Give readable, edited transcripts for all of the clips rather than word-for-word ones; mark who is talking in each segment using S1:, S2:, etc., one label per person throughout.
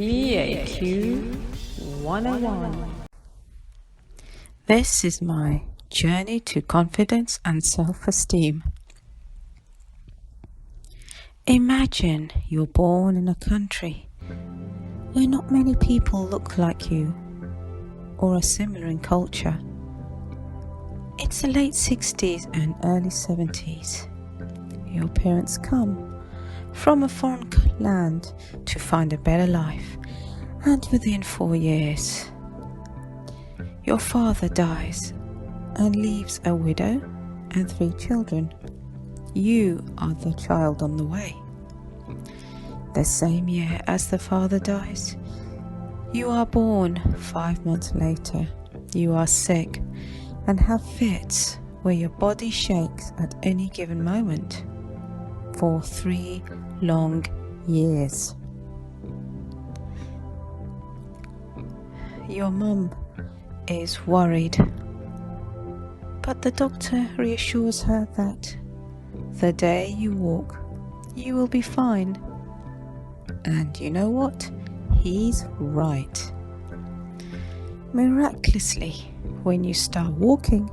S1: PAQ 101. This is my journey to confidence and self-esteem. Imagine you're born in a country where not many people look like you or are similar in culture. It's the late 60s and early 70s. Your parents come from a foreign land to find a better life, and within 4 years, your father dies and leaves a widow and 3 children. You are the child on the way. The same year as the father dies, you are born. 5 months later, you are sick and have fits where your body shakes at any given moment for 3 long years. Your mum is worried, but the doctor reassures her that the day you walk, you will be fine. And you know what? He's right. Miraculously, when you start walking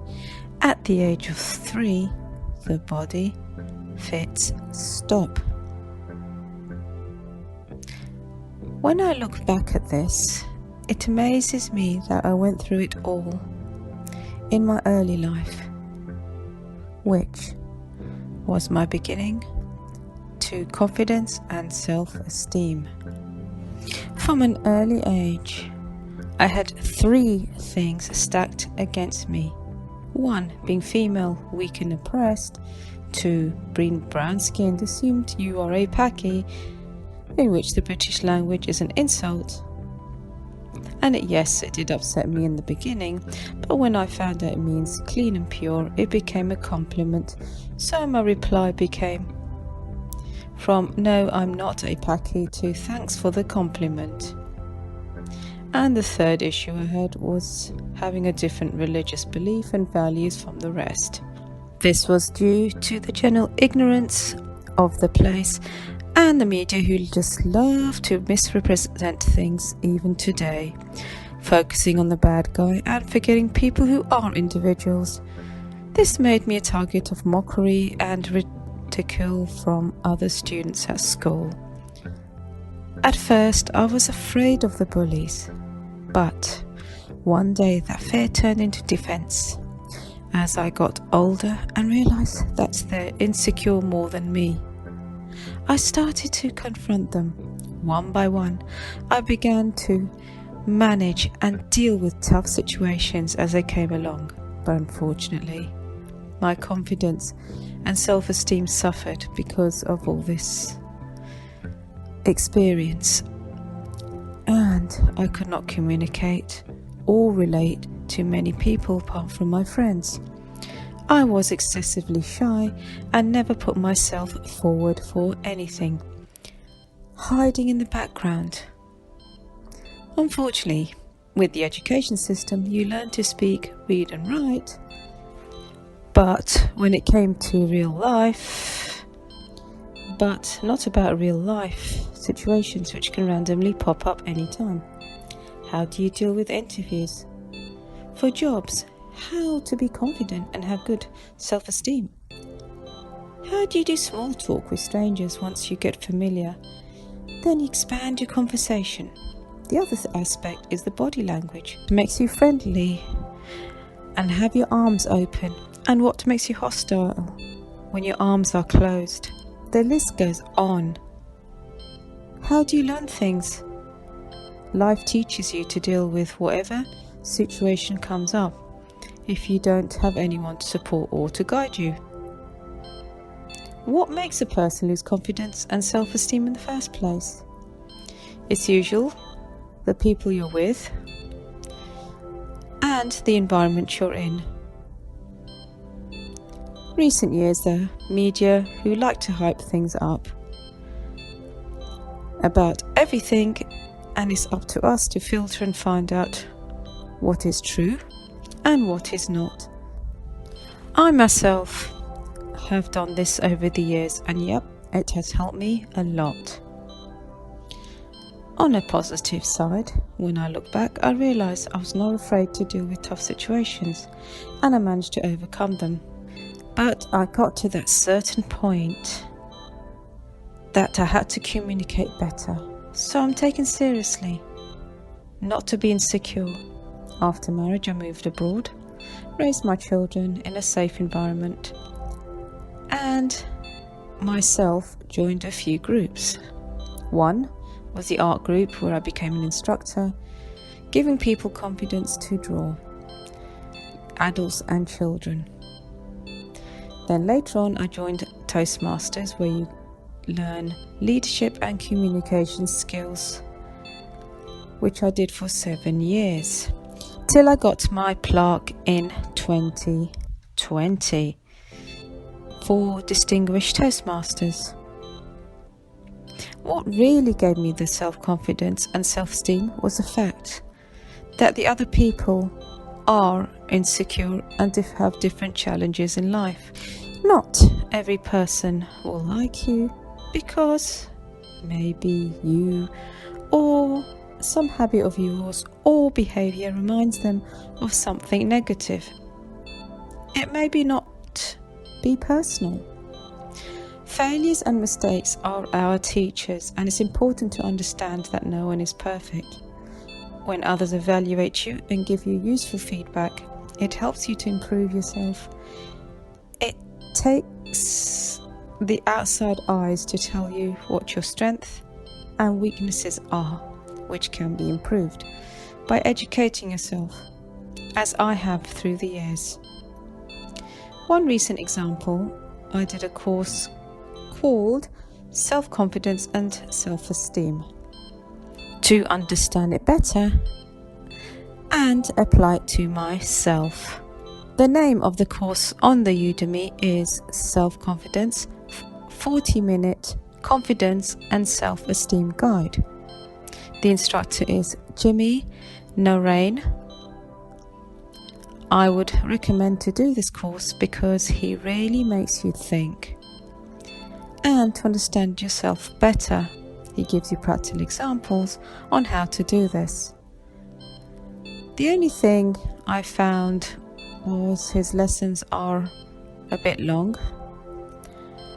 S1: at the age of 3, the body fits stop. When I look back at this, it amazes me that I went through it all in my early life, which was my beginning to confidence and self-esteem. From an early age, I had 3 things stacked against me. 1, being female, weak and oppressed. 2, being brown-skinned, assumed you are a Paki, in which the British language is an insult. And yes, it did upset me in the beginning, but when I found out it means clean and pure, it became a compliment. So my reply became, from no, I'm not a Paki, to thanks for the compliment. And the 3rd issue I had was having a different religious belief and values from the rest. This was due to the general ignorance of the place and the media, who just love to misrepresent things even today, focusing on the bad guy and forgetting people who are individuals. This made me a target of mockery and ridicule from other students at school. At first, I was afraid of the bullies, but one day that fear turned into defense as I got older and realized that they're insecure more than me. I started to confront them one by one. I began to manage and deal with tough situations as they came along, but unfortunately, my confidence and self-esteem suffered because of all this experience, and I could not communicate or relate to many people apart from my friends. I was excessively shy and never put myself forward for anything, hiding in the background. Unfortunately, with the education system, you learn to speak, read and write, but when it came to real life, but not about real life situations which can randomly pop up anytime. How do you deal with interviews for jobs? How to be confident and have good self-esteem? How do you do small talk with strangers once you get familiar? Then you expand your conversation. The other aspect is the body language. It makes you friendly and have your arms open. And what makes you hostile when your arms are closed? The list goes on. How do you learn things? Life teaches you to deal with whatever situation comes up if you don't have anyone to support or to guide you. What makes a person lose confidence and self-esteem in the first place? It's usual the people you're with and the environment you're in. Recent years, the media, who like to hype things up about everything, and it's up to us to filter and find out what is true and what is not. I myself have done this over the years, and yep, it has helped me a lot. On a positive side, when I look back, I realised I was not afraid to deal with tough situations, and I managed to overcome them. But I got to that certain point that I had to communicate better, so I'm taken seriously. Not to be insecure. After marriage, I moved abroad, raised my children in a safe environment, and myself joined a few groups. One was the art group, where I became an instructor, giving people confidence to draw, adults and children. Then later on, I joined Toastmasters, where you learn leadership and communication skills, which I did for 7 years, till I got my plaque in 2020 for Distinguished Toastmasters. What really gave me the self-confidence and self-esteem was the fact that the other people are insecure and have different challenges in life. Not every person will like you because maybe you or some habit of yours or behavior reminds them of something negative. It may not be personal. Failures and mistakes are our teachers, and it's important to understand that no one is perfect. When others evaluate you and give you useful feedback, it helps you to improve yourself. It takes the outside eyes to tell you what your strengths and weaknesses are, which can be improved by educating yourself, as I have through the years. One recent example, I did a course called Self-Confidence and Self Esteem to understand it better and apply it to myself. The name of the course on the Udemy is Self-Confidence 40-Minute Confidence and Self-Esteem Guide. The instructor is Jimmy Narain. I would recommend to do this course because he really makes you think and to understand yourself better. He gives you practical examples on how to do this. The only thing I found was his lessons are a bit long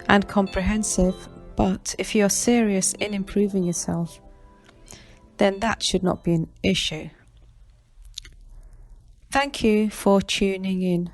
S1: and comprehensive, but if you are serious in improving yourself, then that should not be an issue. Thank you for tuning in.